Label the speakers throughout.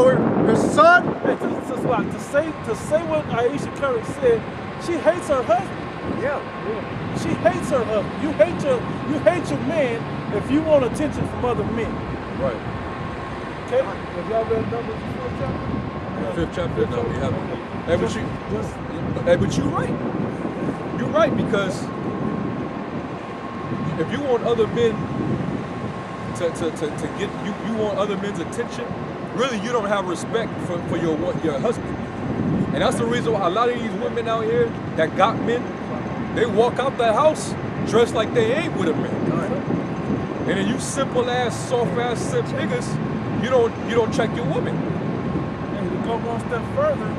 Speaker 1: for her son.
Speaker 2: Hey, to say what Aisha Curry said, she hates her husband.
Speaker 1: Yeah.
Speaker 2: She hates her husband. You hate your man if you want attention from other men.
Speaker 3: Right.
Speaker 2: Okay? Have y'all read Numbers the 4th chapter?
Speaker 3: The 5th chapter? No, we haven't. Hey, but you're right. You're right, because if you want other men to get you want other men's attention, really you don't have respect for your husband. And that's the reason why a lot of these women out here that got men, they walk out the house dressed like they ain't with a man. And then you simple ass, soft ass simp niggas, you don't check your woman.
Speaker 2: And to go one step further,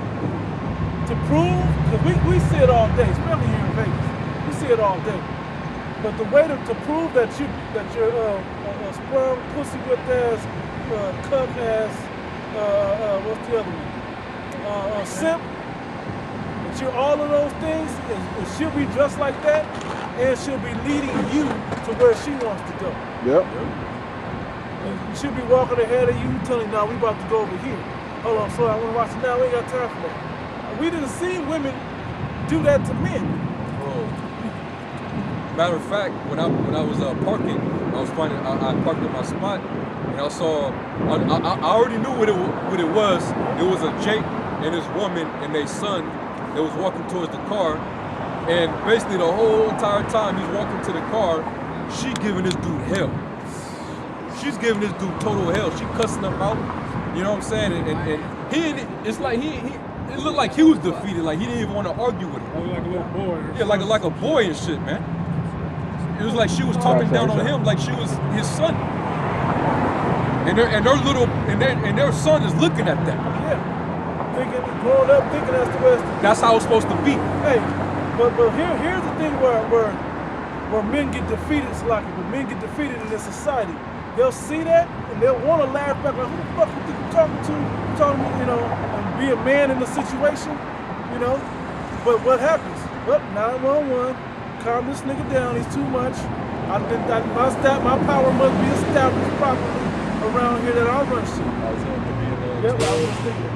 Speaker 2: to prove, because we see it all day, especially here in Vegas. We see it all day. But the way to prove that you're sperm, pussy whip ass, cuck ass, what's the other one? Simp. But you're all of those things, and she'll be dressed like that, and she'll be leading you to where she wants to go.
Speaker 4: Yep.
Speaker 2: And she'll be walking ahead of you, telling you, "Now we about to go over here. Hold on, so I want to watch it now. We ain't got time for that." We didn't see women do that to men.
Speaker 3: Matter of fact, when I was parking, I parked in my spot, and I saw. I already knew what it was. It was a Jake and his woman and their son that was walking towards the car, and basically the whole entire time he's walking to the car, she giving this dude hell. She's giving this dude total hell. She cussing him out. You know what I'm saying? And it's like it looked like he was defeated. Like he didn't even want to argue with him.
Speaker 2: Like a little boy.
Speaker 3: Yeah, like a boy and shit, man. It was like she was talking down on him like she was his son. And their son is looking at that.
Speaker 2: Yeah. Growing up thinking that's the way.
Speaker 3: That's how it's supposed to be.
Speaker 2: Hey, but here's the thing where men get defeated, Salaki, when men get defeated in this society. They'll see that and they'll want to laugh back like, who the fuck you think you're talking to, you know, and be a man in the situation, you know. But what happens? Well, 911, calm this nigga down, he's too much. My power must be established properly around here that I'll run shit. Yep, I was thinking.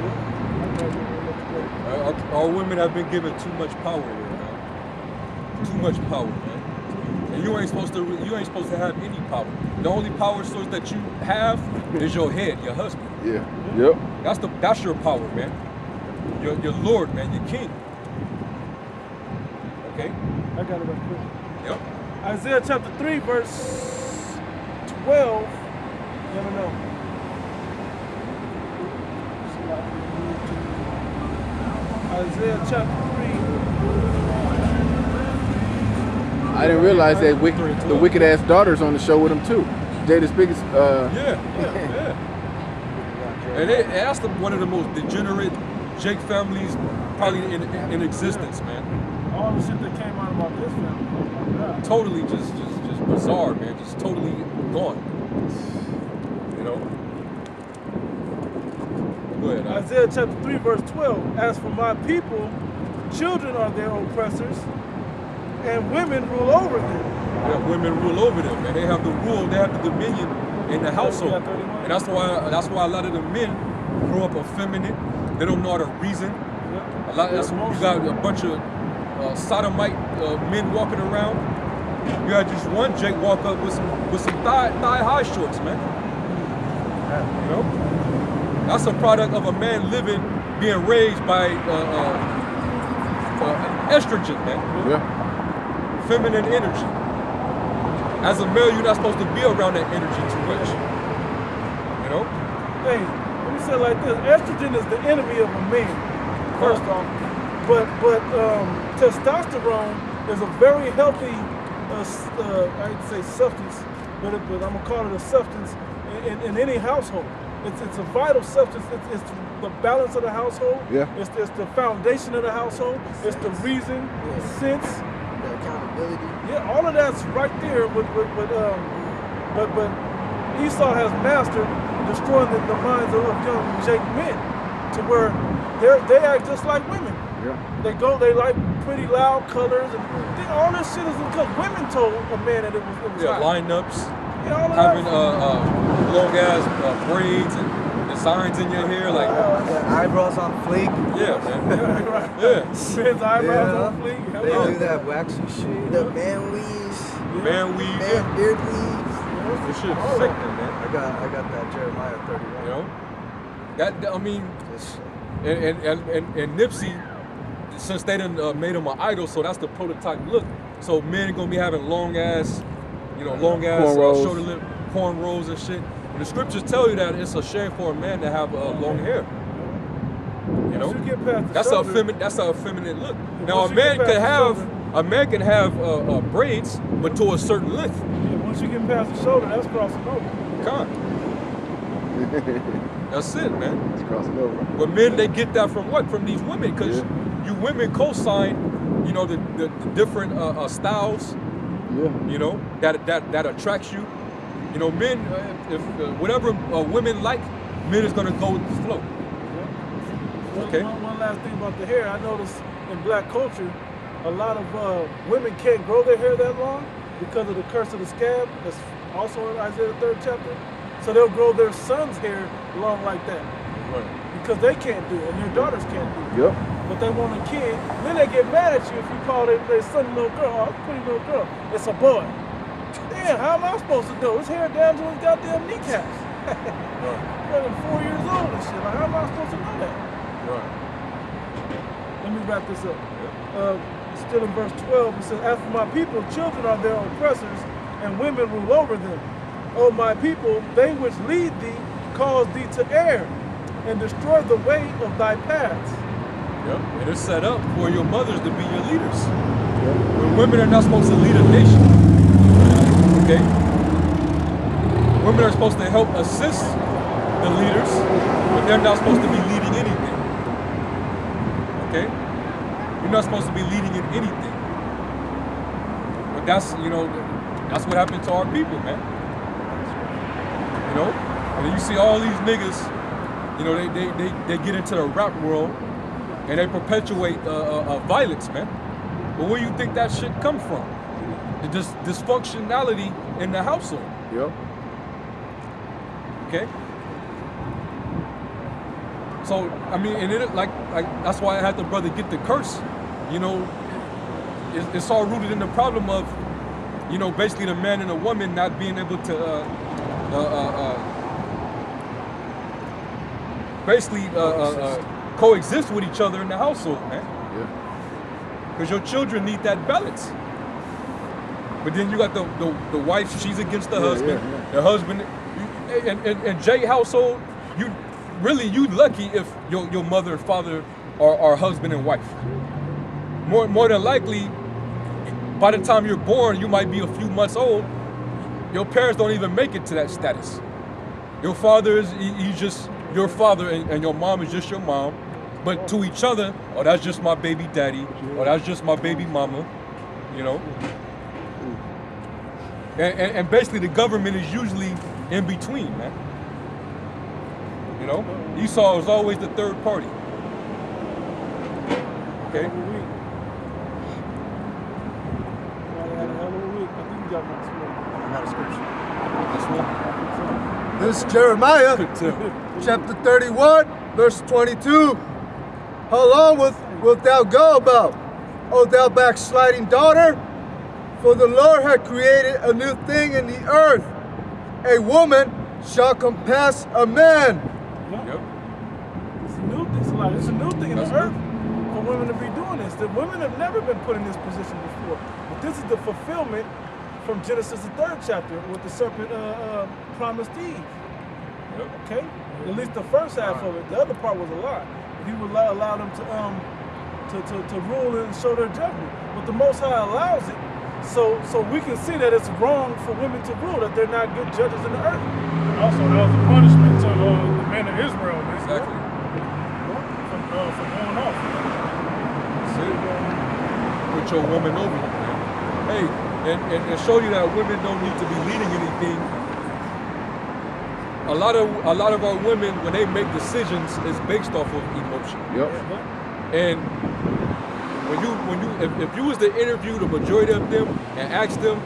Speaker 3: Our women have been given too much power here, man. Too much power, man. And you ain't supposed to have any power. The only power source that you have is your head, your husband.
Speaker 4: Yeah. Yep.
Speaker 3: That's your power, man. Your Lord, man, your King. Okay?
Speaker 2: I got it right quick.
Speaker 3: Yep.
Speaker 2: Isaiah chapter 3, verse 12. No. Isaiah chapter 3.
Speaker 4: I didn't realize that the wicked ass daughter's on the show with him too. Jada's biggest.
Speaker 3: Yeah. And that's one of the most degenerate Jake families probably in existence, man.
Speaker 2: All the shit that came out about this family.
Speaker 3: Totally just bizarre, man. Just totally gone. You know? Go ahead.
Speaker 2: Isaiah chapter 3, verse 12. As for my people, children are their oppressors, and women rule over them.
Speaker 3: Yeah, women rule over them, man. They have the rule, they have the dominion in the household. And that's why a lot of the men grow up effeminate. They don't know how to reason. You got a bunch of sodomite men walking around. You had just one Jake walk up with some thigh high shorts, man. You know, that's a product of a man being raised by estrogen, man.
Speaker 4: Yeah.
Speaker 3: Feminine energy. As a male, you're not supposed to be around that energy too much. You know?
Speaker 2: Hey, let me say it like this: estrogen is the enemy of a man. First off, but testosterone is a very healthy, I'd say substance, but I'm gonna call it a substance in any household. It's a vital substance. It's the balance of the household.
Speaker 4: Yeah.
Speaker 2: It's the foundation of the household. It's the reason, the sense,
Speaker 1: The accountability.
Speaker 2: yeah, all of that's right there. But Esau has mastered destroying the minds of young Jake men to where they act just like women.
Speaker 4: Yeah.
Speaker 2: They like pretty loud colors and all this shit is because women told a man that it was
Speaker 3: Yeah,
Speaker 2: hot.
Speaker 3: lineups,
Speaker 2: Yeah, all of
Speaker 3: having
Speaker 2: that.
Speaker 3: long ass braids and designs in your hair, like
Speaker 1: eyebrows on fleek.
Speaker 3: yeah, man.
Speaker 2: Right.
Speaker 3: Yeah.
Speaker 2: Men's eyebrows on fleek.
Speaker 1: They
Speaker 2: Hello.
Speaker 1: do that waxy shit. The man weaves.
Speaker 3: Man weave.
Speaker 1: Man beard weaves.
Speaker 3: This shit's sickening, man.
Speaker 1: I got that Jeremiah 31.
Speaker 3: You know, that I mean,
Speaker 1: This-
Speaker 3: and Nipsey, since they done made him an idol, so that's the prototype look. So men gonna be having long ass
Speaker 4: Cornrows.
Speaker 3: shoulder lip, cornrows and shit. And the scriptures tell you that it's a shame for a man to have long hair. You know,
Speaker 2: Once you get past the
Speaker 3: that's
Speaker 2: shoulder,
Speaker 3: that's a feminine look. Now
Speaker 2: once
Speaker 3: a
Speaker 2: you get
Speaker 3: man
Speaker 2: past
Speaker 3: can
Speaker 2: the
Speaker 3: have
Speaker 2: shoulder-
Speaker 3: braids, but to a certain length.
Speaker 2: Once you get past the shoulder, that's crossing over.
Speaker 3: God, that's it, man.
Speaker 4: It's crossing over.
Speaker 3: But men, they get that from what? From these women, because
Speaker 4: Yeah.
Speaker 3: you women co-sign, you know, the different styles,
Speaker 4: Yeah.
Speaker 3: you know, that attracts you. You know, men, if whatever women like, men is gonna go with the flow. Okay.
Speaker 2: One last thing about the hair. I noticed in black culture, a lot of women can't grow their hair that long because of the curse of the scab. That's also in Isaiah the 3rd chapter. So they'll grow their son's hair long like that
Speaker 3: Right.
Speaker 2: because they can't do it and their daughters can't do it.
Speaker 4: Yep.
Speaker 2: But they want a kid. Then they get mad at you if you call their son a little girl. Oh, pretty little girl. It's a boy. Damn, how am I supposed to know? His hair down to his goddamn kneecaps.
Speaker 3: Right.
Speaker 2: Brother, 4 years old and shit. Like, how am I supposed to know that?
Speaker 3: Right.
Speaker 2: Let me wrap this up. Still in verse 12, it says, "As for my people, children are their oppressors, and women rule over them. O my people, they which lead thee cause thee to err, and destroy the way of thy paths."
Speaker 3: Yep. And it's set up for your mothers to be your leaders. When women are not supposed to lead a nation. Okay? Women are supposed to help assist the leaders, but they're not supposed to be leading anything. Okay? You're not supposed to be leading in anything. But that's, you know, that's what happened to our people, man. You know? And then you see all these niggas, you know, they get into the rap world and they perpetuate violence, man. But where do you think that shit come from? The dysfunctionality in the household.
Speaker 4: Yep.
Speaker 3: Okay. So I mean, and it like that's why I had the brother get the curse. You know, it's all rooted in the problem of, you know, basically the man and the woman not being able to coexist with each other in the household, man.
Speaker 4: Yeah.
Speaker 3: Because your children need that balance. But then you got the wife, she's against the husband.
Speaker 4: yeah.
Speaker 3: The husband, in Jay household, you lucky if your mother and father are husband and wife. More than likely, by the time you're born, you might be a few months old. Your parents don't even make it to that status. Your father is he's just your father, and your mom is just your mom. But to each other, oh, that's just my baby daddy, or that's just my baby mama, you know. And basically the government is usually in between, man. You know? Esau is always the third party. Okay?
Speaker 2: Had a hell of a week. I think you got my
Speaker 3: That's one.
Speaker 1: This is Jeremiah,
Speaker 3: Good too.
Speaker 1: chapter 31, verse 22. How long wilt thou go about, O thou backsliding daughter? For the Lord hath created a new thing in the earth. A woman shall compass a man.
Speaker 3: Yep.
Speaker 2: It's a new thing. It's a new thing in the earth for women to be doing this. The women have never been put in this position before. But this is the fulfillment from Genesis the 3rd chapter, with the serpent promised Eve.
Speaker 3: Yep.
Speaker 2: Okay? At least the first half of it. The other part was a lie. He would allow them to rule and show their judgment. But the Most High allows it, so we can see that it's wrong for women to rule, that they're not good judges in the earth.
Speaker 5: Also, that was a punishment to the men of Israel, man.
Speaker 3: Exactly.
Speaker 5: For going off.
Speaker 3: That's it. Put your woman over, man. Hey, and show you that women don't need to be leading anything. A lot of our women, when they make decisions, is based off of emotion.
Speaker 4: Yep.
Speaker 3: And if you was to interview the majority of them and ask them,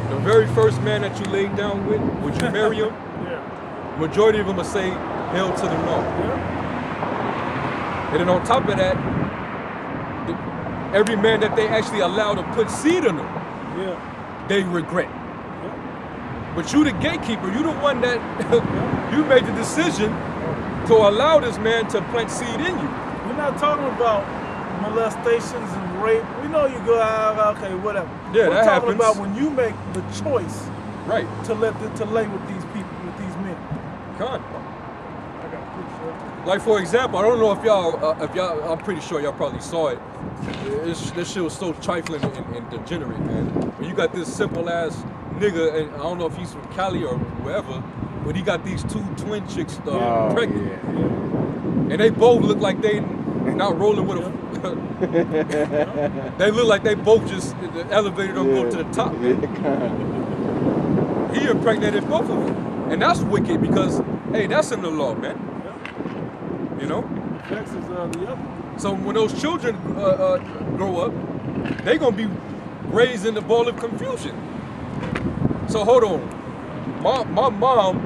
Speaker 3: the very first man that you laid down with, would you marry him?
Speaker 5: Yeah.
Speaker 3: majority of them will say hell to the no.
Speaker 2: Yeah.
Speaker 3: And then on top of that, every man that they actually allow to put seed in them,
Speaker 2: Yeah.
Speaker 3: they regret.
Speaker 2: Yeah.
Speaker 3: But you the gatekeeper, you the one that you made the decision to allow this man to plant seed in you.
Speaker 2: We're not talking about molestations and rape. We know you go out, okay, whatever.
Speaker 3: Yeah,
Speaker 2: We're
Speaker 3: that
Speaker 2: talking
Speaker 3: happens.
Speaker 2: about when you make the choice
Speaker 3: Right.
Speaker 2: to lay with these people, with these men.
Speaker 3: Con.
Speaker 2: I got a picture.
Speaker 3: Like for example, I don't know if y'all, I'm pretty sure y'all probably saw it. This shit was so trifling and degenerate, man. When you got this simple ass nigga, and I don't know if he's from Cali or wherever, but he got these 2 twin chicks pregnant, and they both look like they not rolling with a. They look like they both just the elevator don't go to the top. He impregnated both of them, and that's wicked because hey, that's in the law, man. You know.
Speaker 2: Sex is the other.
Speaker 3: So when those children grow up, they gonna be raised in the ball of confusion. So hold on, my mom.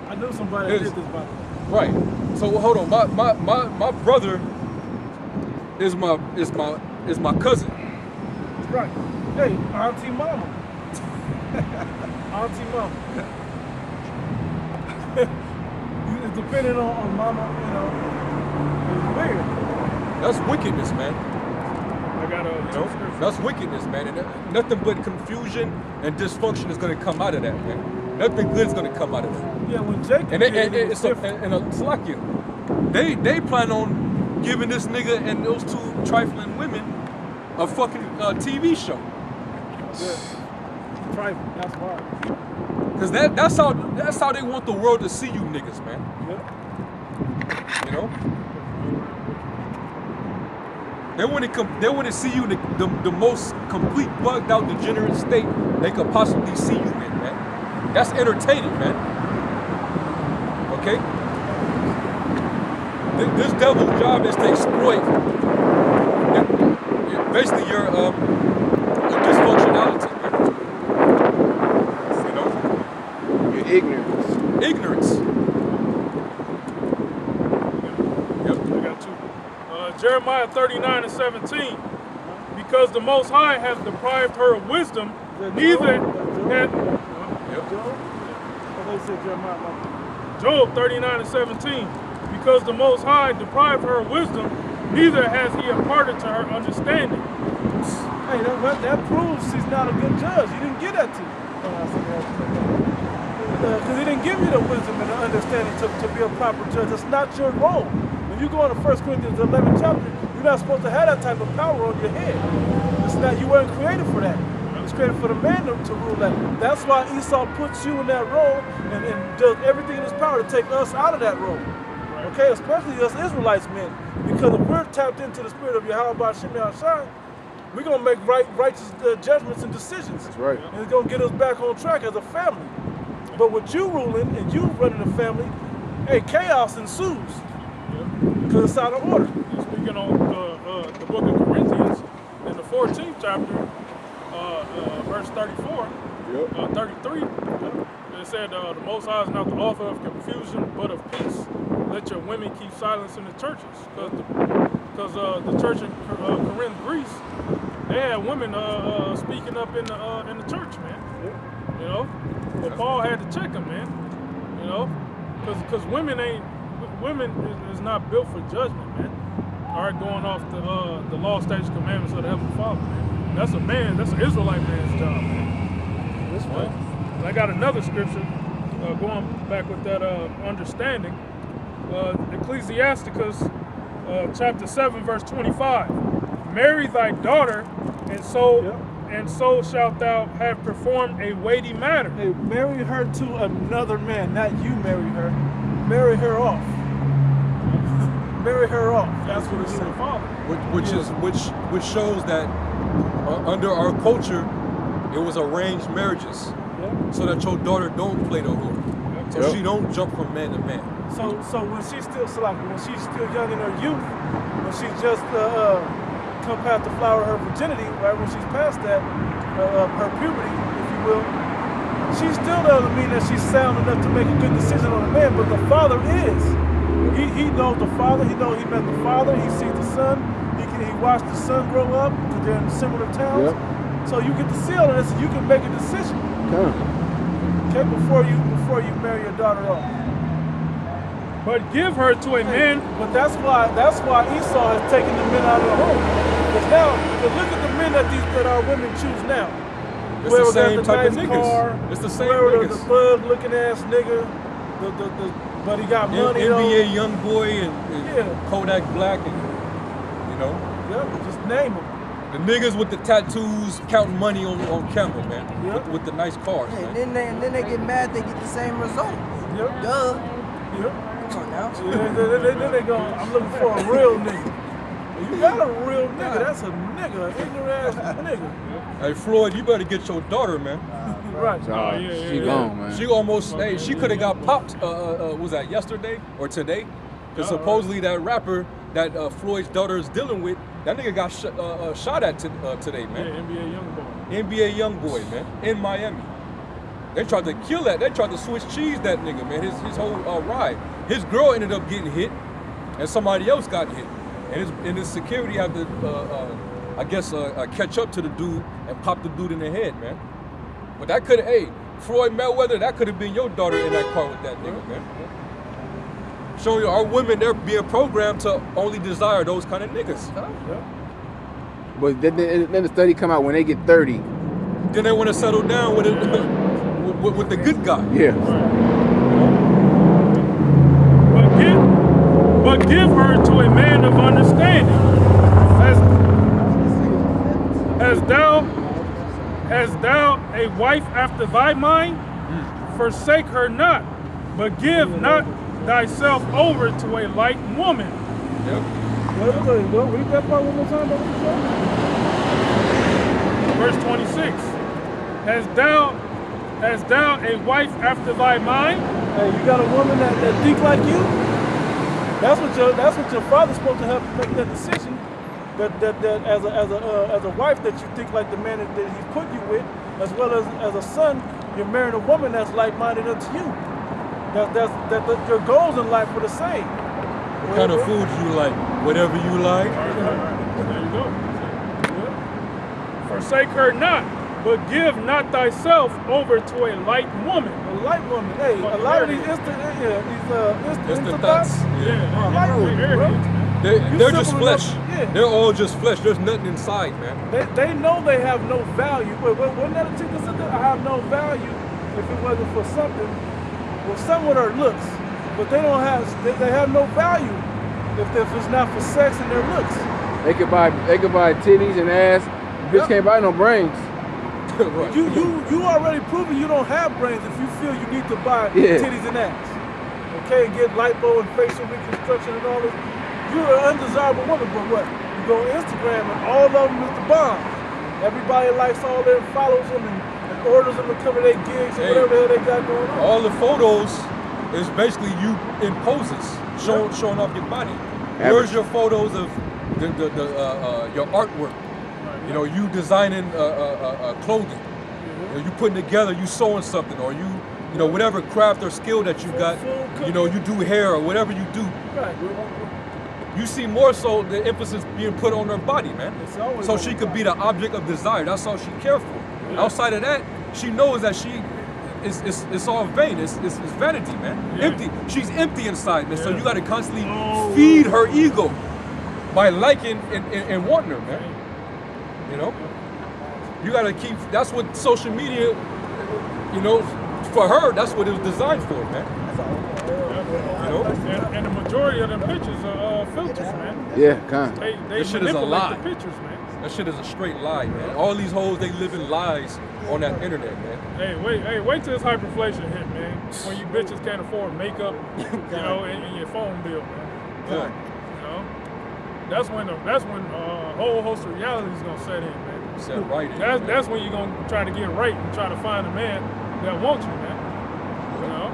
Speaker 2: I knew somebody that did this by the way.
Speaker 3: Right. So hold on, my brother is my cousin.
Speaker 2: Right. Hey, Auntie Mama. Auntie Mama. It's depending on Mama, you know. It's weird.
Speaker 3: That's wickedness, man.
Speaker 5: I got a
Speaker 3: You know, that's wickedness, man. And nothing but confusion and dysfunction is gonna come out of that, man. Nothing good is gonna come out of that.
Speaker 2: Yeah, when Jacob
Speaker 3: And
Speaker 2: did it, it was
Speaker 3: it's a
Speaker 2: different.
Speaker 3: Slakia. They plan on giving this nigga and those 2 trifling women a fucking TV show.
Speaker 2: Yeah. Trifling, that's why.
Speaker 3: Cause that's how they want the world to see you niggas, man.
Speaker 2: Yeah.
Speaker 3: You know? They want to see you the most complete bugged out degenerate state they could possibly see you in, man. That's entertaining, man. Okay? This devil's job is to exploit basically your dysfunctionality, man. You know?
Speaker 4: Your ignorance.
Speaker 3: Ignorance. Yep.
Speaker 5: I got 2. Jeremiah 39:17. Because the Most High has deprived her of wisdom, neither had Job 39:17. Because the Most High deprived her of wisdom, neither has he imparted to her understanding.
Speaker 2: Hey, that proves he's not a good judge. He didn't give that to you. Because he didn't give you the wisdom and the understanding to be a proper judge. It's not your role. When you go into 1 Corinthians 11th chapter, you're not supposed to have that type of power on your head. It's not, you weren't created for that. It was created for the man to rule that. That's why Esau puts you in that role and does everything in his power to take us out of that role. Okay, especially us Israelites men. Because if we're tapped into the spirit of Yahweh Shemi Shai, we're going to make righteous judgments and decisions.
Speaker 4: That's right.
Speaker 2: And it's going to get us back on track as a family. But with you ruling and you running the family, hey, chaos ensues. Because it's out of order.
Speaker 5: Speaking on the book of Corinthians, in the 14th chapter, verse 34, 33, it said, the Most High is not the author of confusion, but of peace. Let your women keep silence in the churches. Because the church in Corinth, Greece, they had women speaking up in the church, man. You know? But Paul had to check them, man. You know? Because women is not built for judgment, man. All right, going off the law, statutes, commandments of the Heavenly Father, man. That's an Israelite man's job, man.
Speaker 2: That's right.
Speaker 5: I got another scripture going back with that understanding. Ecclesiasticus chapter 7, verse 25. Marry thy daughter, and so shalt thou have performed a weighty matter.
Speaker 2: Hey, marry her to another man, not you marry her. Marry her off. Marry her off. That's what it said.
Speaker 3: Which shows that under our culture, it was arranged marriages, so that your daughter don't play the whore, so she don't jump from man to man.
Speaker 2: So when she's still when she's still young in her youth, when she's just come past the flower of her virginity, right? When she's past that, her puberty, if you will, she still doesn't mean that she's sound enough to make a good decision on a man, but the father is. He knows the father, he knows he met the father, he sees the son, he watched the son grow up, because they're in similar towns.
Speaker 4: Yep.
Speaker 2: So you get to see all of this and you can make a decision. Okay, before you marry your daughter off.
Speaker 5: But give her to a man.
Speaker 2: But that's why Esau has taken the men out of the home. Because now, look at the men that our women choose now.
Speaker 3: It's the same type of niggas. It's the same niggas.
Speaker 2: The thug looking ass nigga, but he got money.
Speaker 3: NBA young boy and Kodak Black and you know.
Speaker 2: Yeah, just name them.
Speaker 3: The niggas with the tattoos counting money on camera, man.
Speaker 2: Yep.
Speaker 3: With the nice cars,
Speaker 6: Yeah,
Speaker 3: man.
Speaker 6: and then they get mad, they get the same result.
Speaker 2: Yep.
Speaker 6: Duh.
Speaker 2: Yep.
Speaker 6: Come on now.
Speaker 2: Then they go, I'm looking for a real nigga. You got a real nigga, that's a nigga, an ignorant ass nigga.
Speaker 3: Hey Floyd, you better get your daughter, man.
Speaker 2: Right.
Speaker 4: She gone, man.
Speaker 3: She almost, hey, she could have got popped. Was that yesterday or today? Because supposedly that rapper that Floyd's daughter is dealing with, that nigga got shot at today, man.
Speaker 5: Yeah, NBA young boy.
Speaker 3: NBA young boy, man, in Miami. They tried to kill that. They tried to Swiss cheese that nigga, man. His whole ride. His girl ended up getting hit, and somebody else got hit. And his security had to, I guess, catch up to the dude and pop the dude in the head, man. But that could have, hey, Floyd Mayweather, that could have been your daughter in that car with that nigga, man. Showing you our women, they're being programmed to only desire those kind of niggas.
Speaker 4: But then the study come out when they get 30.
Speaker 3: Then they want to settle down with it, with the good guy.
Speaker 4: Yeah.
Speaker 5: But give her to a man of understanding. As thou a wife after thy mind, forsake her not, but give not thyself over to a light woman.
Speaker 3: Yep.
Speaker 2: Read that part one more time.
Speaker 5: Verse 26. As thou a wife after thy mind.
Speaker 2: Hey, you got a woman that think like you? That's what your father's supposed to help make that decision. That as a wife that you think like the man that he's put you with, as well as a son, you're marrying a woman that's like-minded unto you. That your goals in life are the same.
Speaker 3: What kind of food you like? Whatever you like.
Speaker 5: There you go. Yeah. Forsake her not, but give not thyself over to a light woman.
Speaker 2: A light woman. Hey, a lot of these instant thoughts.
Speaker 5: Yeah.
Speaker 2: Light women, bro.
Speaker 3: They're just flesh.
Speaker 2: Yeah.
Speaker 3: They're all just flesh. There's nothing inside, man.
Speaker 2: They know they have no value. Wasn't that a ticket that said, I have no value if it wasn't for something? Well, some with their looks, but they have no value if it's not for sex and their looks.
Speaker 4: They could buy titties and ass. Bitch can't buy no brains.
Speaker 3: Right.
Speaker 2: You already proven you don't have brains if you feel you need to buy titties and ass. Okay, and get lipo and facial reconstruction and all this. You're an undesirable woman, but what? You go on Instagram and all of them is the bomb. Everybody likes all them, follows them, and orders them to cover their gigs and whatever the hell they got going on.
Speaker 3: All the photos is basically you in poses, showing off your body. Where's your photos of your artwork? You know, you designing clothing. You putting together, you sewing something, or you know, whatever craft or skill that you got. You know, you do hair or whatever you do.
Speaker 2: Right.
Speaker 3: You see more so the emphasis being put on her body, man. So she could be the object of desire. That's all she cares for. Yeah. Outside of that, she knows that it's all vain. It's vanity, man. Yeah. Empty. She's empty inside, man. Yeah. So you got to constantly feed her ego by liking and wanting her, man. You know, you got to keep. That's what social media. You know, for her, that's what it was designed for, man. You know?
Speaker 5: And the majority of them pictures are filters, man.
Speaker 4: Yeah, kind of.
Speaker 5: They
Speaker 3: this shit is a lie.
Speaker 5: The pictures, man.
Speaker 3: That shit is a straight lie, man. All these hoes, they live in lies on that internet, man.
Speaker 5: Wait till this hyperinflation hit, man. When you bitches can't afford makeup, you know, and your phone bill, man.
Speaker 3: Good.
Speaker 5: You know, that's when a whole host of reality is gonna set in, man.
Speaker 3: Set right in.
Speaker 5: That's when you're gonna try to get right and try to find a man that wants you, man. You know.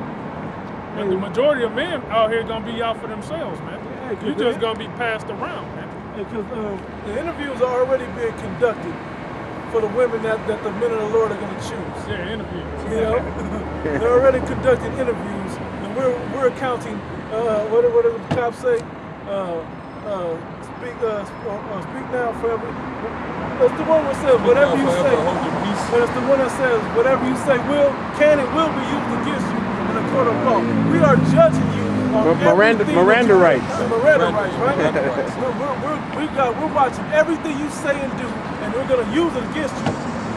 Speaker 5: But the majority of men out here gonna be out for themselves, man. Yeah, you just gonna be passed around, man.
Speaker 2: Because the interviews are already being conducted for the women that the men of the Lord are going to choose.
Speaker 5: Yeah, interviews.
Speaker 2: You know, they're already conducting interviews, and we're counting. What do the cops say? Speak now, forever. It's the one that says whatever you say. But it's the one that says whatever you say can and will be used against you in a court of law. We are judging you on everything.
Speaker 4: Miranda rights.
Speaker 2: Miranda rights, right? We're watching everything you say and do, and we're going to use it against you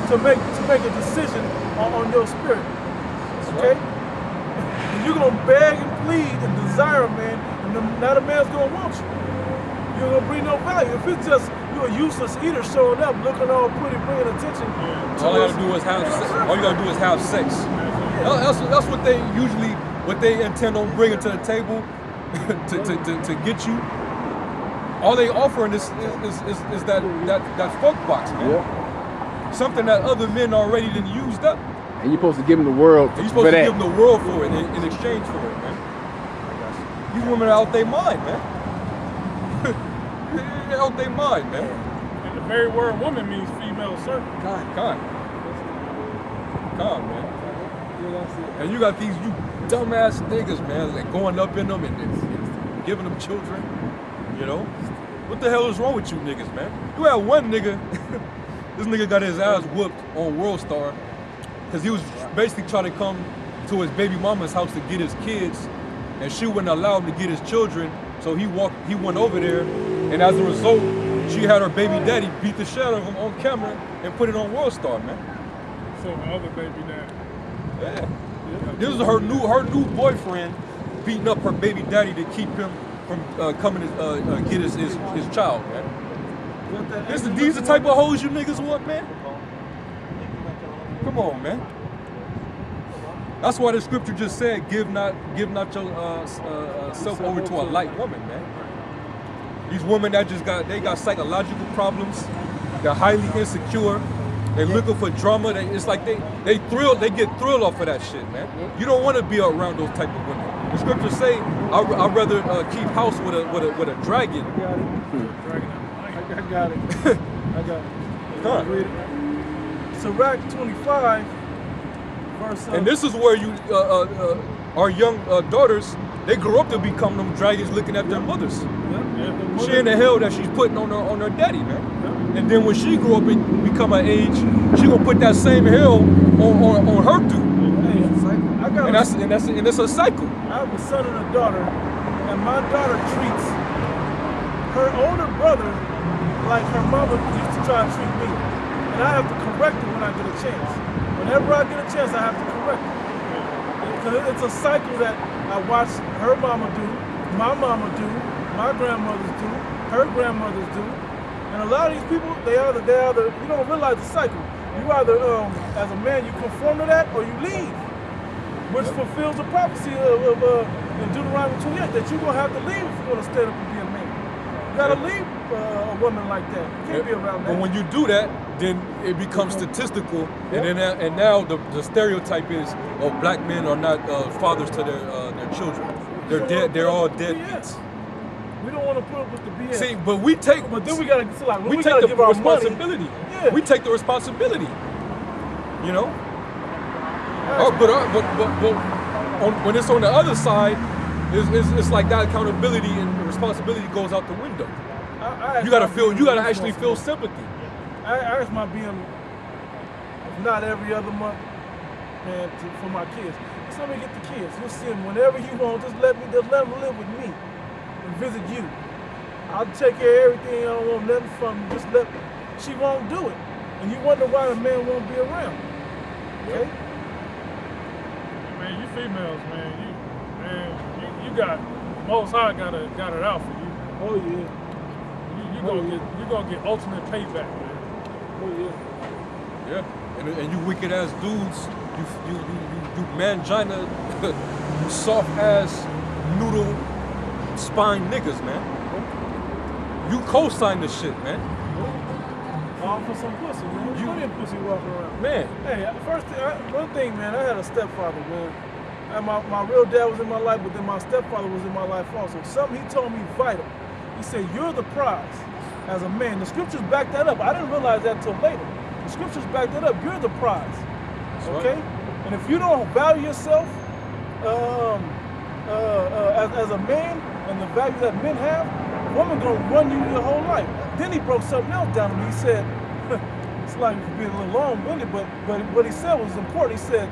Speaker 2: to make a decision on your spirit. Okay? And you're going to beg and plead and desire a man, and not a man's going to want you. You're going to bring no value. If it's just you're a useless eater showing up, looking all pretty, bringing attention.
Speaker 3: All you gotta do is have sex. All you gotta do is have sex. That's what they usually, what they intend on bringing to the table to get you. All they offering is that fuck box, man.
Speaker 4: Yeah.
Speaker 3: Something that other men already done used up.
Speaker 4: And you're supposed to give them the world
Speaker 3: You're supposed
Speaker 4: for
Speaker 3: to
Speaker 4: that.
Speaker 3: give them the world for it in exchange for it, man. These women are out their mind, man. They're out their mind, man.
Speaker 5: And the very word woman means female servant.
Speaker 3: Con, man. And you got these dumbass niggas, man, like going up in them and giving them children, you know? What the hell is wrong with you niggas, man? You had one nigga, this nigga got his ass whooped on World Star because he was basically trying to come to his baby mama's house to get his kids, and she wouldn't allow him to get his children, so he went over there, and as a result, she had her baby daddy beat the shit out of him on camera and put it on World Star, man.
Speaker 5: So my other baby daddy.
Speaker 3: Yeah. This is her new boyfriend beating up her baby daddy to keep him from coming to get his child, man. These the type of hoes you niggas want, man? Come on, man. That's why the scripture just said, give not your self over to a light woman, man. These women that they got psychological problems. They're highly insecure. They're looking for drama. It's like they get thrilled off of that shit, man. You don't want to be around those type of women. The scriptures say, I'd rather keep house with a dragon.
Speaker 2: I got it.
Speaker 3: Come on.
Speaker 2: Read it. Sirach 25, verse.
Speaker 3: And this is where our young daughters, they grow up to become them dragons looking at their mothers. She in the hell that she's putting on her daddy, man. And then when she grow up and become an age, she gonna put that same hell on her dude. And that's a cycle.
Speaker 2: I have a son and a daughter, and my daughter treats her older brother like her mother used to try to treat me. And I have to correct it when I get a chance. Whenever I get a chance, I have to correct it. Because it's a cycle that I watch her mama do, my mama do, my grandmothers do, her grandmothers do. And a lot of these people, they either you don't realize the cycle. You either, as a man, you conform to that or you leave. Which fulfills the prophecy of in Deuteronomy 28 that you're going to have to leave if you're going to stand up and be a man. You got to leave a woman like that. You can't be around that.
Speaker 3: But when you do that, then it becomes statistical, and now the stereotype is, black men are not fathers to their children. They're dead. They're all deadbeats.
Speaker 2: We don't want to put up with the BS.
Speaker 3: See, but we take.
Speaker 2: But then we got to like,
Speaker 3: we take the responsibility.
Speaker 2: Yeah.
Speaker 3: We take the responsibility. You know. When it's on the other side, it's like that accountability and responsibility goes out the window. You gotta actually feel sympathy.
Speaker 2: I ask my BM, if not every other month, man, for my kids. Just let me get the kids. You'll see them whenever you want. Just let them live with me and visit you. I'll take care of everything. I don't want nothing from you. She won't do it. And you wonder why the man won't be around. Okay?
Speaker 5: Man, you females, man, you got Most High got it out for you.
Speaker 2: Oh yeah.
Speaker 5: You gonna get ultimate payback, man.
Speaker 2: Oh yeah.
Speaker 3: Yeah. And you wicked ass dudes, you mangina, you soft ass noodle spine niggas, man. You co-sign this shit, man.
Speaker 2: All for some pussy, man. You plenty of pussy walking around.
Speaker 3: Man.
Speaker 2: Hey, one thing, man, I had a stepfather, man. And my real dad was in my life, but then my stepfather was in my life also. Something he told me vital. He said, you're the prize as a man. The scriptures back that up. I didn't realize that until later. The scriptures back that up. You're the prize.
Speaker 3: That's
Speaker 2: Okay?
Speaker 3: right.
Speaker 2: And if you don't value yourself as a man and the value that men have, a woman gonna run you your whole life. Then he broke something else down to me. He said, it's like being a little long-winded, but what he said was important. He said,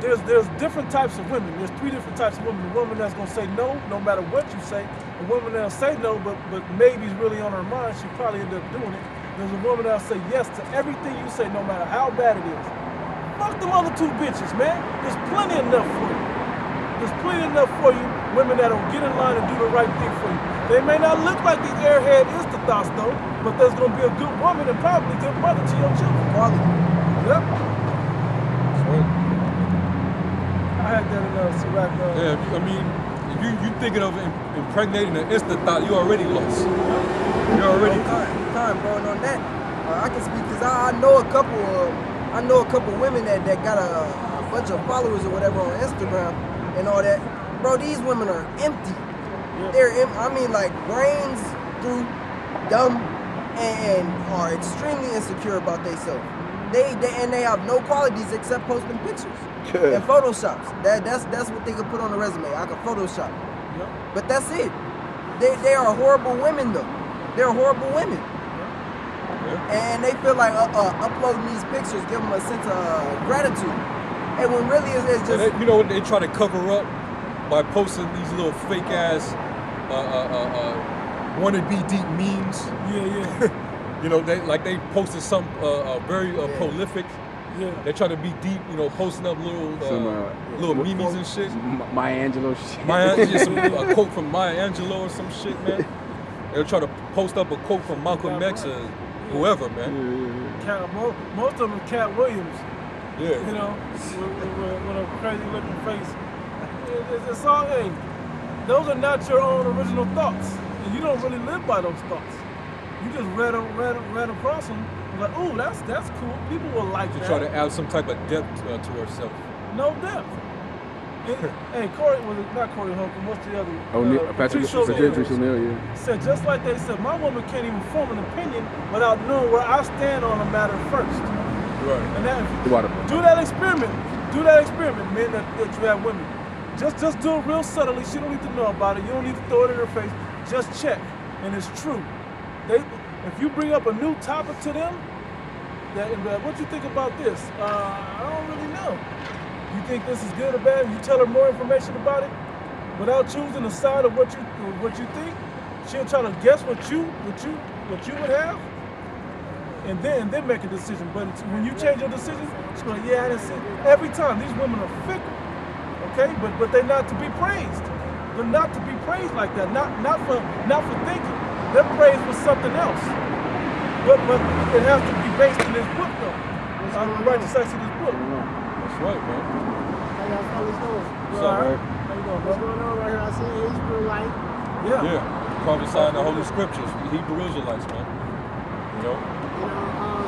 Speaker 2: there's different types of women. There's 3 different types of women. A woman that's gonna say no matter what you say. A woman that'll say no, but maybe's really on her mind. She probably end up doing it. There's a woman that'll say yes to everything you say, no matter how bad it is. Fuck them other 2 bitches, man. There's plenty enough for you. There's plenty enough for you, women that'll get in line and do the right thing for you. They may not look like these airhead Instathoughts though, but there's gonna be a good woman and probably a good mother to your children. Quality. Yep. I had that in Sirac.
Speaker 3: Yeah, I mean, if you thinking of impregnating an Instathought, you already lost. You're already
Speaker 6: time, bro. And on that, I can speak because I know a couple women that got a bunch of followers or whatever on Instagram and all that. Bro, these women are empty. Yeah. They're I mean, like brains through, dumb, and are extremely insecure about themselves. They have no qualities except posting pictures and photoshops. That's what they can put on a resume. I can Photoshop. Yep. But that's it. They are horrible women though. They're horrible women. And they feel like uploading these pictures give them a sense of gratitude. And when really it's just...
Speaker 3: you know what they try to cover up by posting these little fake ass wannabe deep memes.
Speaker 2: Yeah.
Speaker 3: You know, they posted some very prolific. Yeah. They try to be deep, you know, posting up little memes and shit.
Speaker 4: Maya Angelou shit.
Speaker 3: A quote from Maya Angelou or some shit, man. They'll try to post up a quote from Malcolm X or whoever, man.
Speaker 2: Most of them are Cat Williams.
Speaker 3: Yeah.
Speaker 2: You know, with a crazy looking face. It's all, hey, those are not your own original thoughts. And you don't really live by those thoughts. You just read across them. Like, ooh, that's cool. People will like that.
Speaker 3: To try to add some type of depth to herself.
Speaker 2: No depth. Hey, Corey, not Corey Holcomb, what's the other?
Speaker 4: Patrice O'Neal, yeah.
Speaker 2: Said, just like they said, my woman can't even form an opinion without knowing where I stand on a matter first.
Speaker 3: Right.
Speaker 2: And that, do that experiment, men that you have women. Just do it real subtly. She don't need to know about it. You don't need to throw it in her face. Just check. And it's true. If you bring up a new topic to them, what you think about this? I don't really know. You think this is good or bad? You tell her more information about it without choosing the side of what you think. She'll try to guess what you would have, and then make a decision. But when you change your decision, she's like, yeah, I didn't see. Every time these women are fickle, okay? But they're not to be praised. They're not to be praised like that. Not for thinking. They're praised for something else. But it has to be based in this book though. On the righteous side of this book.
Speaker 3: That's right, man.
Speaker 7: How y'all fellas doing?
Speaker 3: What's up, man?
Speaker 7: How you doing? What's going on right here? I see Israelite.
Speaker 3: Yeah. Prophesying the Holy Scriptures, Hebrew Israelites, man. You know?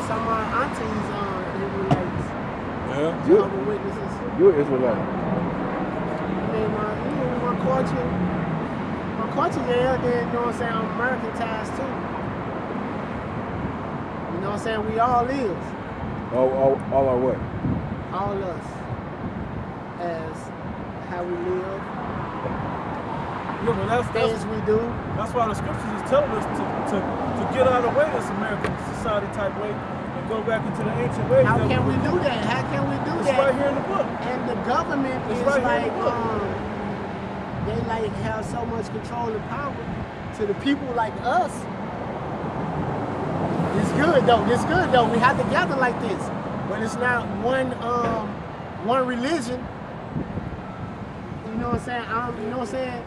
Speaker 7: Some of my aunties are Israelites.
Speaker 3: Yeah?
Speaker 7: Jehovah's Witnesses.
Speaker 4: You're Israelite.
Speaker 7: And my culture, yeah, then, you know what I'm saying, I'm American ties too. You know what I'm saying? We all is.
Speaker 4: All are what?
Speaker 7: All us. As how we live.
Speaker 2: Yeah, but
Speaker 7: things we do.
Speaker 2: That's why the scriptures is telling us to get out of the way of this American society type way and go back into the ancient ways.
Speaker 7: How can we do that? How can we do that?
Speaker 2: It's right here in the book.
Speaker 7: And the government is
Speaker 2: right
Speaker 7: like, they like have so much control and power to the people like us. It's good though. It's good though. We have to gather like this, but it's not one religion. You know what I'm saying? You know what I'm saying?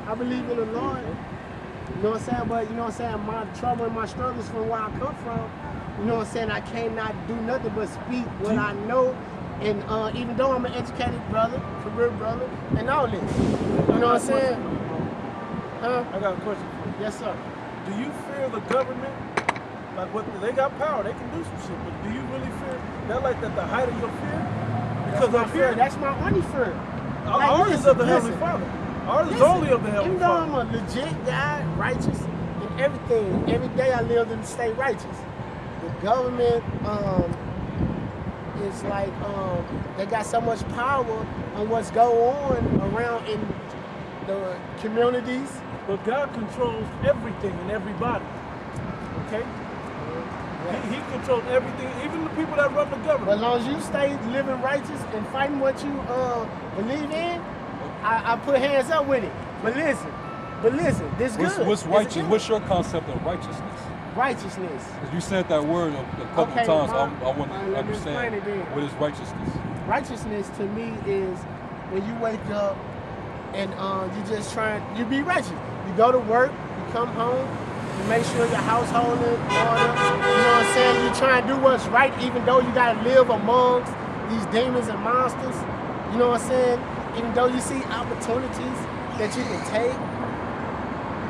Speaker 7: I believe in the Lord. You know what I'm saying? But you know what I'm saying? My trouble and my struggles from where I come from. You know what I'm saying? I cannot do nothing but speak what I know. And even though I'm an educated brother, career brother, and all this. You know what I'm saying?
Speaker 2: I got a question for you.
Speaker 7: Yes, sir.
Speaker 2: Do you fear the government? Like they got power, they can do some shit, but do you really fear that like at the height of your fear? Because
Speaker 7: that's my fear. That's my only fear. Like,
Speaker 2: ours is of the Heavenly Father. Ours is only of the Heavenly Father.
Speaker 7: Even though I'm a legit guy, righteous, and everything, every day I live and stay righteous. the government is like they got so much power on what's going on around in the communities.
Speaker 2: But God controls everything and everybody. Okay? He controls everything, even the people that run the government.
Speaker 7: But as long as you stay living righteous and fighting what you believe in, I put hands up with it. But listen, this good.
Speaker 3: What's righteous? What's your concept of righteousness?
Speaker 7: Righteousness.
Speaker 3: Because you said that word a couple times. I want to understand what is righteousness.
Speaker 7: Righteousness to me is when you wake up and you be righteous. You go to work, you come home, you make sure your household is in order. You know what I'm saying? You try and do what's right even though you gotta live amongst these demons and monsters. You know what I'm saying? Even though you see opportunities that you can take.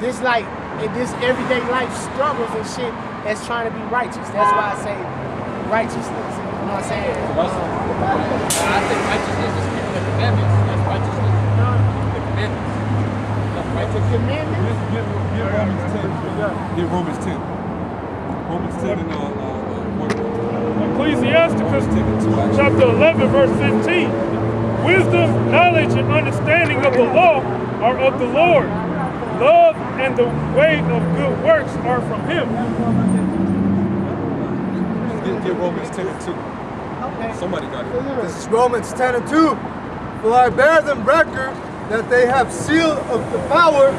Speaker 7: This everyday life struggles and shit that's trying to be righteous. That's why I say righteousness. You know what I'm saying?
Speaker 8: I think righteousness is keeping the commandments. That's righteousness. The commandments. That's righteous.
Speaker 7: The commandments?
Speaker 3: Give Romans 10. Give Romans 10. Romans 10 and
Speaker 5: Ecclesiasticus chapter 11, verse 15. Wisdom, knowledge, and understanding of the law are of the Lord. Love and the way of good works are from him.
Speaker 3: Give Romans 10 and 2.
Speaker 7: Okay.
Speaker 3: Somebody got it.
Speaker 1: This is Romans 10 and 2. For I bear them record that they have seal of the power,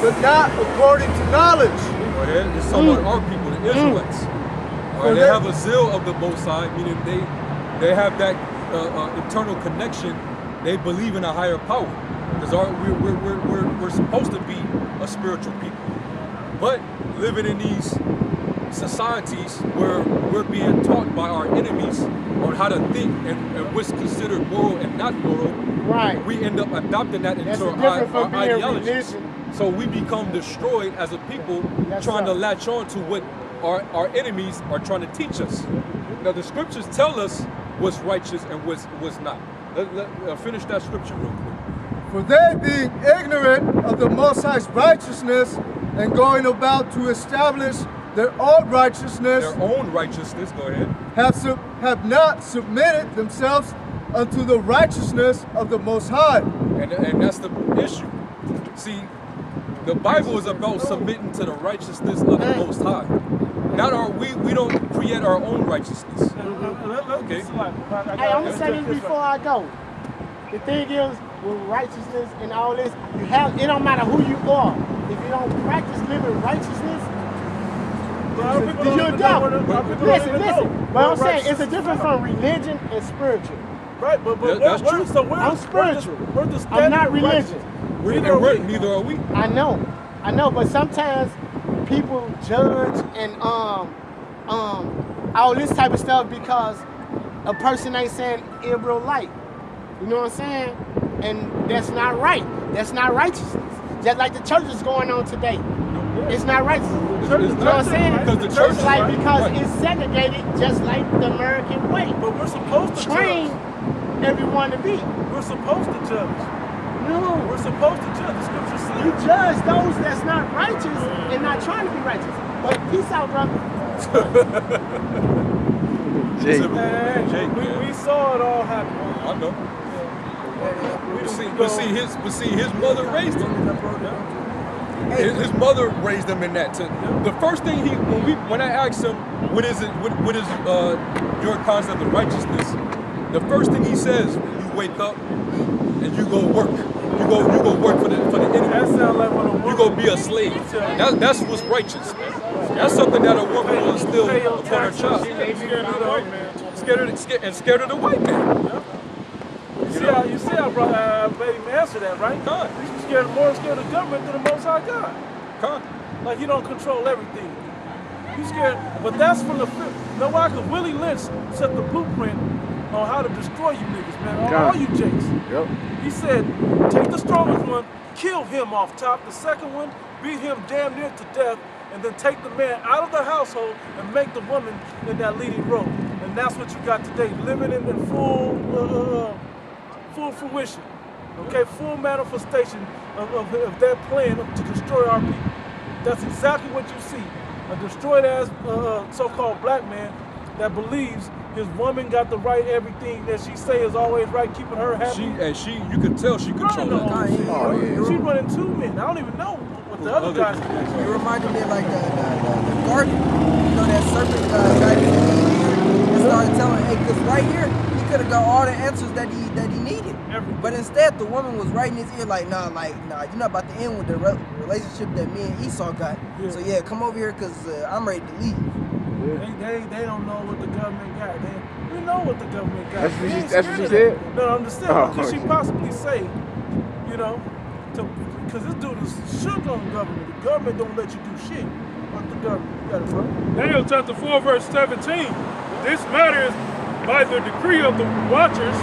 Speaker 1: but not according to knowledge.
Speaker 3: Go ahead. It's talking about our people, the Israelites. All right, they have a zeal of the Most High, meaning they have that internal connection. They believe in a higher power. Because we're supposed to be a spiritual people. But living in these societies where we're being taught by our enemies on how to think and what's considered moral and not moral,
Speaker 7: right?
Speaker 3: We end up adopting that into our ideologies. So we become destroyed as a people trying to latch on to what our enemies are trying to teach us. Now the scriptures tell us what's righteous and what's not. Let's finish that scripture real quick.
Speaker 1: For they, being ignorant of the Most High's righteousness and going about to establish their own righteousness,
Speaker 3: go ahead,
Speaker 1: have not submitted themselves unto the righteousness of the Most High.
Speaker 3: And that's the issue. See, the Bible is about submitting to the righteousness of the Most High. Not we don't create our own righteousness. Okay.
Speaker 7: Hey, I'm gonna say this before I go. The thing is, with righteousness and all this, it don't matter who you are. If you don't practice living righteousness, you're a devil. Listen. But I'm saying it's a difference from religion and spiritual.
Speaker 2: Right, but
Speaker 3: that's true.
Speaker 2: So
Speaker 7: I'm spiritual. I'm not religious.
Speaker 3: Neither are we.
Speaker 7: I know, but sometimes people judge and all this type of stuff because a person ain't saying Israelite. You know what I'm saying? And that's not right. That's not righteousness. Just like the church is going on today. It's not righteous. You know what I'm saying?
Speaker 3: Because the church is right.
Speaker 7: Because it's segregated just like the American way.
Speaker 2: But we're supposed to
Speaker 7: train everyone to be.
Speaker 2: We're supposed to judge.
Speaker 7: No.
Speaker 2: We're supposed to judge. The scripture says.
Speaker 7: You judge those that's not righteous and not trying to be righteous. But peace out, brother.
Speaker 2: We saw it all happen.
Speaker 3: I know. But see, his mother raised him. His mother raised him in that. The first thing when I asked him, what is your concept of righteousness? The first thing he says, you wake up and you go work. You go work for the enemy.
Speaker 2: That sounds like what a woman.
Speaker 3: You go be a slave. That's what's righteous. That's something that a woman will instill upon her child. Scared of the white man.
Speaker 2: You see how baby answer that, right? You're more scared of government than the Most High God. Like you don't control everything. You scared, but that's from the fear. You know why? Because Willie Lynch set the blueprint on how to destroy you niggas, man. All you jakes.
Speaker 4: Yep.
Speaker 2: He said, take the strongest one, kill him off top. The second one, beat him damn near to death, and then take the man out of the household and make the woman in that leading role. And that's what you got today, living in full fruition, okay, full manifestation of their plan to destroy our people. That's exactly what you see. A destroyed ass so-called black man that believes his woman got the right, everything that she say is always right, keeping her happy.
Speaker 3: You can tell she controls that.
Speaker 2: She running 2 men. I don't even know what the other guys are.
Speaker 6: You reminded me like the garden. You know that serpent guy and started telling, hey, because right here, he could have got all the answers that he needed. But instead, the woman was right in his ear like, nah, you're not about to end with the relationship that me and Esau got. Yeah. So yeah, come over here because I'm ready to leave.
Speaker 2: Yeah. They don't know what the government got. We know what the government got.
Speaker 4: That's what she said?
Speaker 2: No, I'm just saying, what could she possibly say, you know, because this dude is shook on the government. The government don't let you do shit. Fuck the government. You got it, bro.
Speaker 5: Daniel chapter 4, verse 17. This matter is by the decree of the watchers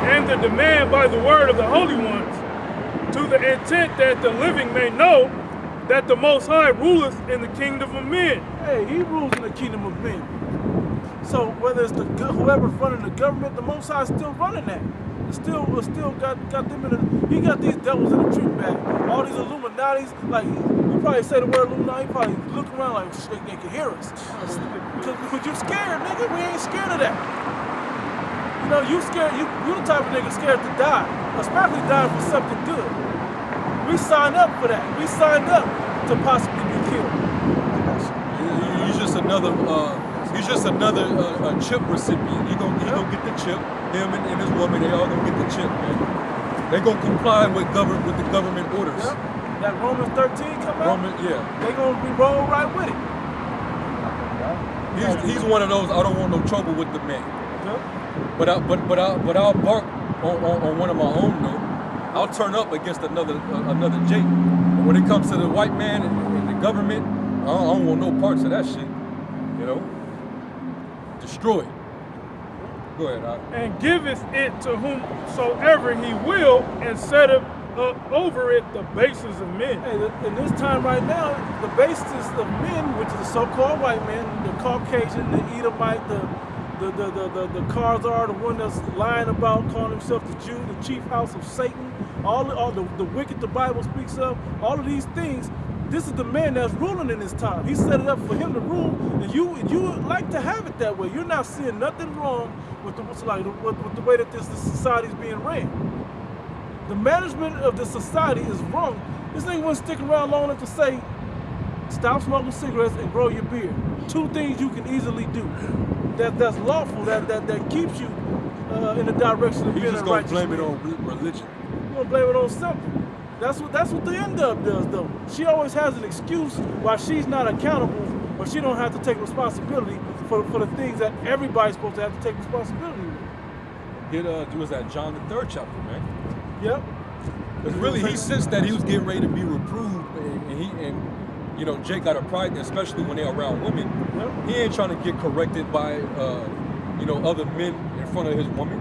Speaker 5: and the demand by the word of the holy ones, to the intent that the living may know that the Most High ruleth in the kingdom of men.
Speaker 2: Hey, he rules in the kingdom of men. So whether it's whoever's running the government, the Most High is still running that. It's still got them in he got these devils in a trick bag. All these Illuminatis, like, you probably say the word Illuminati, you probably look around like, they can hear us. Because you scared, nigga. We ain't scared of that. You know, you scared, you the type of nigga scared to die, especially dying for something good. We signed up for that. We signed up to possibly be killed.
Speaker 3: He's just another chip recipient. He gonna get the chip. Him and his woman, they all gonna get the chip, man. They gonna comply with the government orders.
Speaker 2: Yep. That Romans 13 come out. They gonna be rolled right with it.
Speaker 3: He's one of those. I don't want no trouble with the man.
Speaker 2: Yep.
Speaker 3: But I'll bark on one of my own though. I'll turn up against another Jake. And when it comes to the white man and the government, I don't want no parts of that shit. You know, destroy it. Go ahead.
Speaker 5: And giveth it to whomsoever he will, and setteth over it the bases of men.
Speaker 2: Hey, in this time right now, the basis of men, which is the so-called white man, the Caucasian, the Edomite, the Khazar, the one that's lying about calling himself the Jew, the chief house of Satan, all the wicked the Bible speaks of, all of these things. This is the man that's ruling in this time. He set it up for him to rule, and you would like to have it that way. You're not seeing nothing wrong with the way that this society is being ran. The management of the society is wrong. This nigga wouldn't stick around long enough to say, stop smoking cigarettes and grow your beard. 2 things you can easily do. That's lawful, that keeps you in the direction of being a righteous man.
Speaker 3: He's just gonna blame it on religion.
Speaker 2: You're gonna blame it on something. That's what the NW does though. She always has an excuse why she's not accountable, or she don't have to take responsibility for the things that everybody's supposed to have to take responsibility with.
Speaker 3: It was that John the 3rd chapter, man.
Speaker 2: Yep.
Speaker 3: Because really he sensed that he was getting ready to be reproved, and you know, Jake got a pride, especially when they're around women.
Speaker 2: Yep.
Speaker 3: He ain't trying to get corrected by, you know, other men in front of his woman.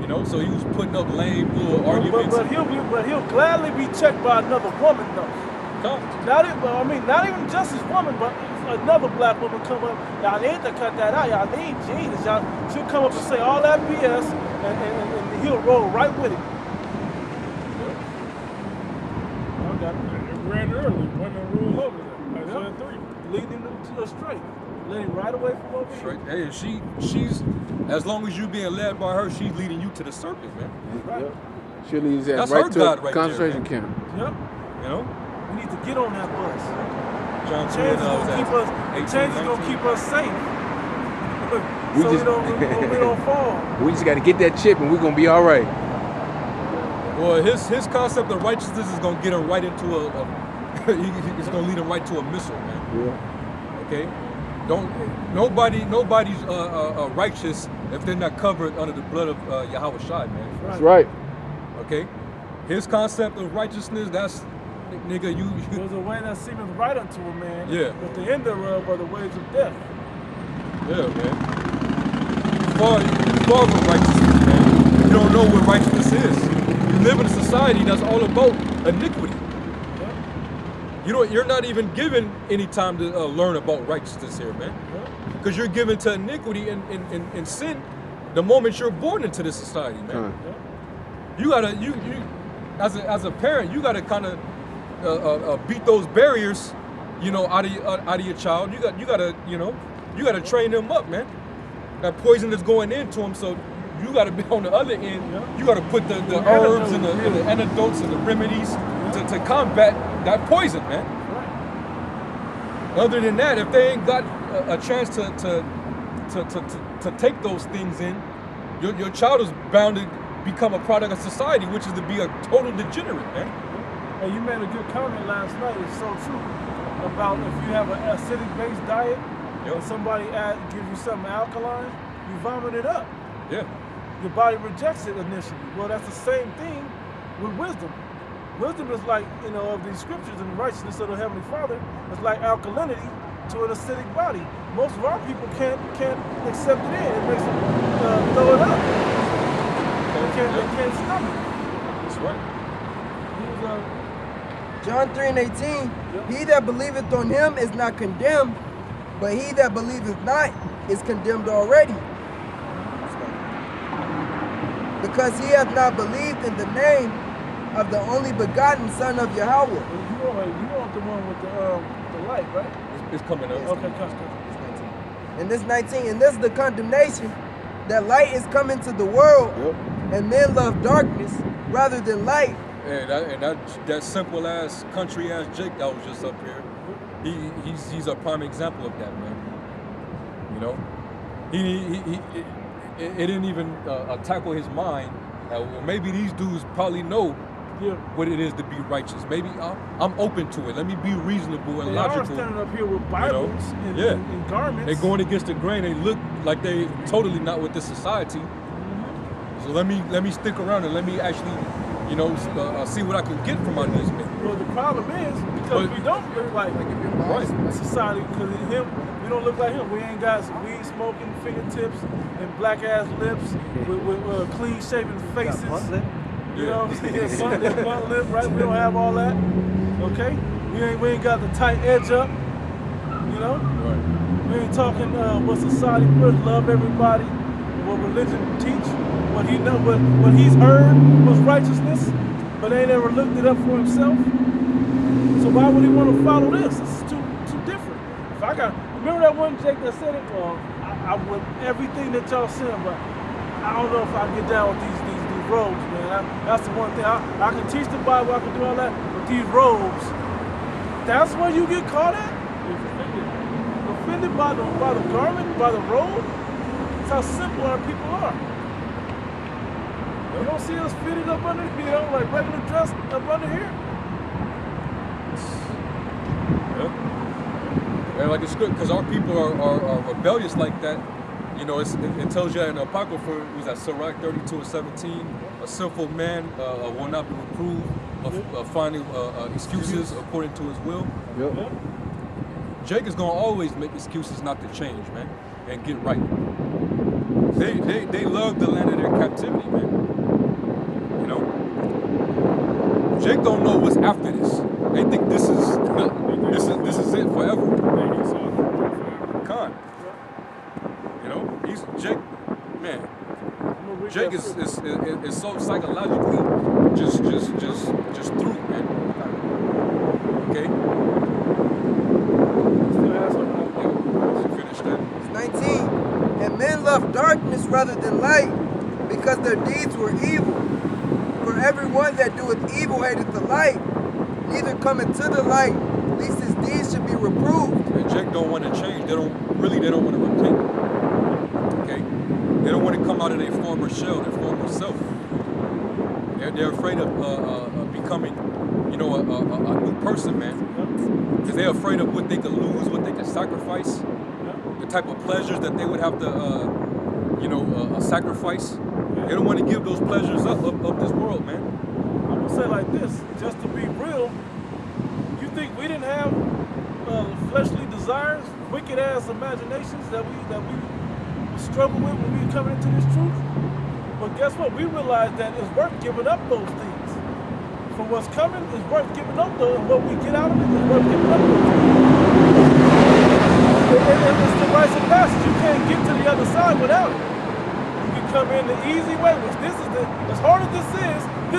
Speaker 3: You know, so he was putting up lame little arguments.
Speaker 2: But he'll gladly be checked by another woman though. Not even just his woman, but another black woman come up. Y'all need to cut that out. Y'all need Jesus. She'll come up and say all that BS, and he'll roll right with it.
Speaker 5: It ran early. Women rule over them. Isaiah 3.
Speaker 2: Leading them astray. Leading right away from over here.
Speaker 3: Hey, she's as long as you being led by her, she's leading you to the serpent, man.
Speaker 2: Right.
Speaker 4: Yep. She leads that
Speaker 3: That's
Speaker 4: right
Speaker 3: her
Speaker 4: to
Speaker 3: God
Speaker 4: a
Speaker 3: right
Speaker 4: concentration
Speaker 3: there,
Speaker 4: camp.
Speaker 2: Yep.
Speaker 3: You know?
Speaker 2: We need to get on that bus.
Speaker 3: John
Speaker 2: Change is gonna keep us safe. So we don't fall.
Speaker 4: We just got to get that chip, and we're gonna be all right.
Speaker 3: Well, his concept of righteousness is gonna get him right into it's gonna lead him right to a missile, man.
Speaker 4: Yeah.
Speaker 3: Okay. Nobody's righteous if they're not covered under the blood of Yahweh Shai, man.
Speaker 4: That's right.
Speaker 3: Okay. His concept of righteousness, that's nigga, you.
Speaker 2: There's a way that seemeth right unto a man.
Speaker 3: Yeah.
Speaker 2: But the end thereof are the ways of death.
Speaker 3: Yeah, man. Far from righteousness, man. You don't know what righteousness is. You live in a society that's all about iniquity. You're not even given any time to learn about righteousness here, man. Because you're given to iniquity and sin the moment you're born into this society, man. You gotta, as a parent, you gotta kind of beat those barriers you know, out of your child. You gotta train them up, man. That poison is going into them, so you gotta be on the other end.
Speaker 2: Yeah.
Speaker 3: You gotta put the herbs and the antidotes and the remedies to combat that poison, man.
Speaker 2: Right.
Speaker 3: Other than that, if they ain't got a chance to take those things in, your child is bound to become a product of society, which is to be a total degenerate, man.
Speaker 2: And you made a good comment last night. It's so true about if you have an acidic-based diet and somebody gives you something alkaline, you vomit it up.
Speaker 3: Yeah.
Speaker 2: Your body rejects it initially. Well, that's the same thing with wisdom. Wisdom is like, you know, of these scriptures and the righteousness of the Heavenly Father, it's like alkalinity to an acidic body. Most of our people can't accept it in. It makes them throw it up. They can't stomach it.
Speaker 3: That's right.
Speaker 6: John 3:18, he that believeth on him is not condemned, but he that believeth not is condemned already. Because he hath not believed in the name of the only begotten Son of Yahweh.
Speaker 2: You want the one with the light, right?
Speaker 3: It's coming up.
Speaker 2: Okay, come.
Speaker 6: And this 19, and this is the condemnation, that light is coming to the world, and men love darkness rather than light.
Speaker 3: And that simple ass country ass Jake that was just up here, he's a prime example of that, man. You know, it didn't even tackle his mind. Well, maybe these dudes probably know what it is to be righteous. Maybe I'm open to it. Let me be reasonable and logical.
Speaker 2: They are standing up here with Bibles and garments.
Speaker 3: They're going against the grain. They look like they totally not with this society. So let me stick around and let me actually, you know, see what I can get from my these men.
Speaker 2: Well, the problem is because we don't look like society. Because we don't look like him. We ain't got weed smoking fingertips and black ass lips with clean shaven faces. You know what I'm saying? Bunt lip, right? We don't have all that. Okay? We ain't got the tight edge up. You know?
Speaker 3: Right.
Speaker 2: We ain't talking what society puts, love everybody, what religion teach, what he know, what he's heard was righteousness, but ain't ever looked it up for himself. So why would he want to follow this? This is too different. If I remember that one Jake that said it? Well, I would everything that y'all said, but I don't know if I get down with these robes, man. That's the one thing. I can teach the Bible, I can do all that, but these robes, that's where you get caught at? Offended by the garment, by the robe? That's how simple our people are. You don't see us fitted up under, you know, like regular dress up under here?
Speaker 3: Yeah. And like it's good, because our people are rebellious like that. You know, it tells you in the Apocrypha, it was at Sirach 32:17, a sinful man will not be reproved of finding excuses according to his will.
Speaker 4: Yep.
Speaker 3: Jake is gonna always make excuses not to change, man, and get right. They love the land of their captivity, man. You know, Jake don't know what's after this. They think this is it forever. Con. You know, Jake, man. Jake is so psychologically just through, man. Okay. Finish that.
Speaker 6: It's 19. And men love darkness rather than light, because their deeds were evil. For everyone that doeth evil hateth the light, neither cometh to the light, lest his deeds should be reproved.
Speaker 3: And Jake don't want to change. They don't want to repent. Okay? They don't want to come out of their former shell, their former self. They're afraid of becoming, you know, a new person, man. Because they're afraid of what they could lose, what they could sacrifice, the type of pleasures that they would have to, you know, sacrifice. They don't want to give those pleasures up of this world, man.
Speaker 2: I'm gonna say like this, just to be real. You think we didn't have fleshly desires, wicked ass imaginations that we struggle with when we come into this truth? But guess what? We realize that it's worth giving up those things. For what's coming, it's worth giving up those, and what we get out of it is worth giving up those things. And it's the rites of passage. You can't get to the other side without it. You can come in the easy way, which this is as hard as this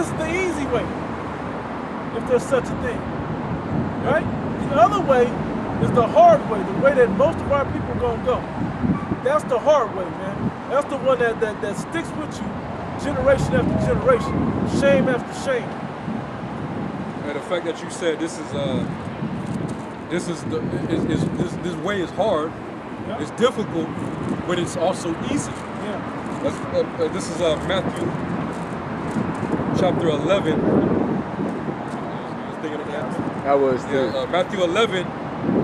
Speaker 2: is the easy way. If there's such a thing. Right? The other way is the hard way, the way that most of our people gonna go. That's the hard way, man. That's the one that sticks with you generation after generation, shame after shame.
Speaker 3: And the fact that you said this way is hard,
Speaker 2: Yeah.
Speaker 3: it's difficult, but it's also easy.
Speaker 2: Yeah.
Speaker 3: This is Matthew chapter 11. Thinking of that?
Speaker 4: I was too.
Speaker 3: Yeah, Matthew 11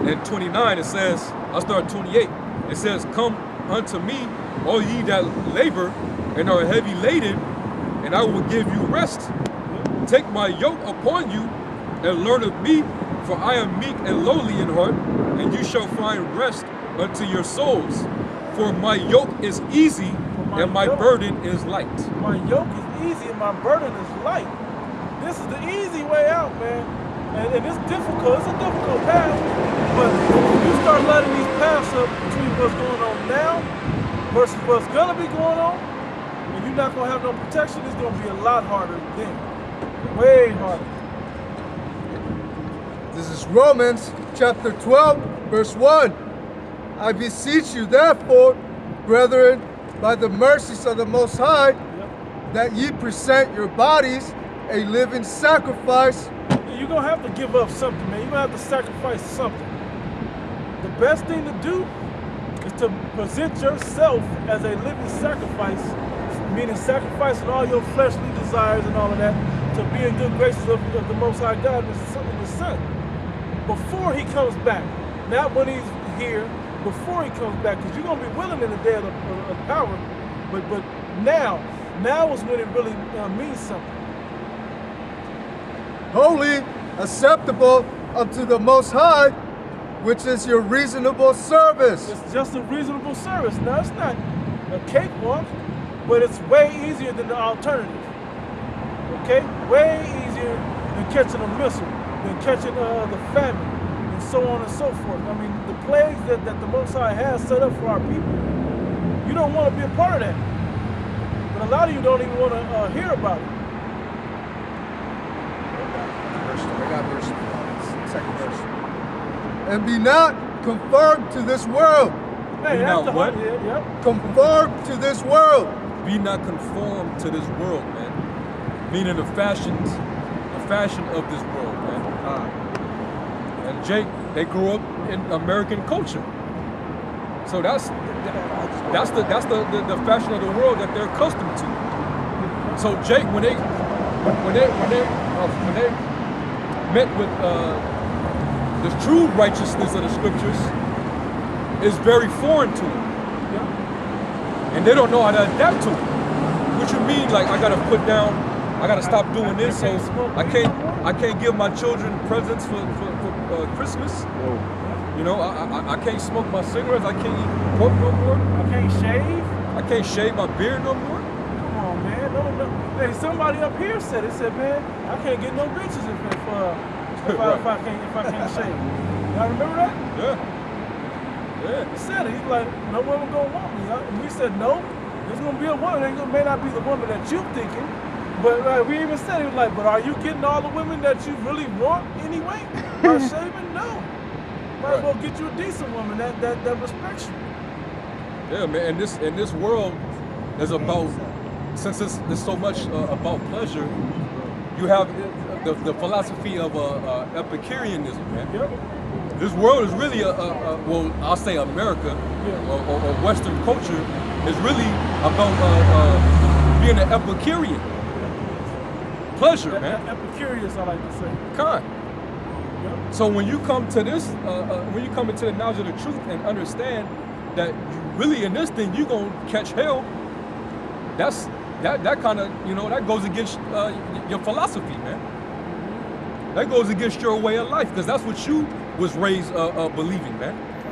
Speaker 3: and 29, it says, I'll start 28. It says, come unto me, all ye that labor and are heavy laden, and I will give you rest. Take my yoke upon you and learn of me, for I am meek and lowly in heart, and you shall find rest unto your souls. For my yoke is easy and my burden is light.
Speaker 2: My yoke is easy and my burden is light. This is the easy way out, man. And it's difficult. It's a difficult path. But when you start lighting these paths up between what's going on now versus what's gonna be going on, and you're not gonna have no protection, it's gonna be a lot harder then. Way harder.
Speaker 1: This is Romans chapter 12, verse 1. I beseech you, therefore, brethren, by the mercies of the Most High, that ye present your bodies a living sacrifice.
Speaker 2: You're gonna have to give up something, man. You're gonna have to sacrifice something. The best thing to do is to present yourself as a living sacrifice, meaning sacrificing all your fleshly desires and all of that to be in good graces of the Most High God and the Son. Before he comes back, not when he's here, before he comes back, because you're gonna be willing in the day of power, but now is when it really means something.
Speaker 1: Holy, acceptable unto the Most High, which is your reasonable service.
Speaker 2: It's just a reasonable service. Now, it's not a cakewalk, but it's way easier than the alternative. Okay? Way easier than catching a missile, than catching the famine, and so on and so forth. I mean, the plagues that the Most High has set up for our people, you don't want to be a part of that. But a lot of you don't even want to hear about it.
Speaker 4: I got verse, second verse.
Speaker 1: And be not conformed to this world.
Speaker 2: Hey,
Speaker 3: Be
Speaker 2: that's
Speaker 3: not
Speaker 2: the
Speaker 3: what?
Speaker 2: hard, yeah.
Speaker 1: Conformed to this world.
Speaker 3: Be not conformed to this world, man. Meaning the fashion of this world, man. And Jake, they grew up in American culture, so that's the fashion of the world that they're accustomed to. So Jake, when they met with the true righteousness of the scriptures, is very foreign to them. And they don't know how to adapt to it. What you mean, like I gotta stop doing this, so I can't give my children presents for Christmas. You know, I can't smoke my cigarettes, I can't eat pork no more.
Speaker 2: I can't shave.
Speaker 3: I can't shave my beard no more.
Speaker 2: Come on, man. No. Hey, somebody up here said it. Said, man, I can't get no bitches if I can't shave. Y'all remember that?
Speaker 3: Yeah.
Speaker 2: He said it. He's like, no woman gonna want me. And we said, no, there's gonna be a woman. It may not be the woman that you thinking, but we even said it was like, but are you getting all the women that you really want anyway? By shaving? No. Might as well get you a decent woman that respects you.
Speaker 3: Yeah, man. And this world is about, since it's so much about pleasure, you have the philosophy of Epicureanism, man.
Speaker 2: Yep.
Speaker 3: This world is really well, I'll say America or Western culture is really about being an Epicurean. Pleasure, man.
Speaker 2: Epicurious, I like to say.
Speaker 3: Kind. So when you come to this, when you come into the knowledge of the truth and understand that you really in this thing you gonna catch hell, that kind of, you know, that goes against your philosophy, man. That goes against your way of life, because that's what you was raised believing, man.